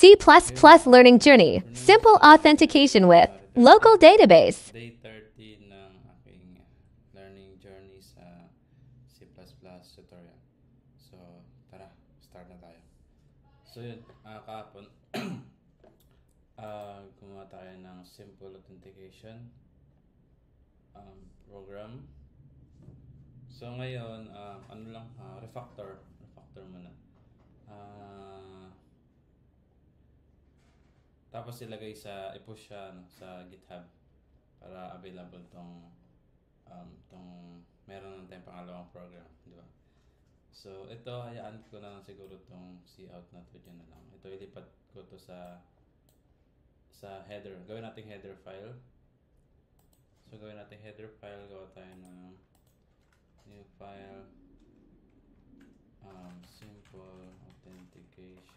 C++ Ngayon, learning journey. for now, Simple authentication with day local database. 30 ng aking learning journey sa C++ tutorial. So, tara, start na tayo. So yun, kahapon, gumawa tayo ng simple authentication program. So ngayon, refactor muna. Tapos i-push siya sa GitHub para available tong meron ng tayong pangalawang program, di ba? So ito, hayaan ko na lang siguro tong cout na to dyan na lang. Ito ilipat ko to sa header. Gawin natin header file. So gawin natin header file, gawa tayo ng new file, simple authentication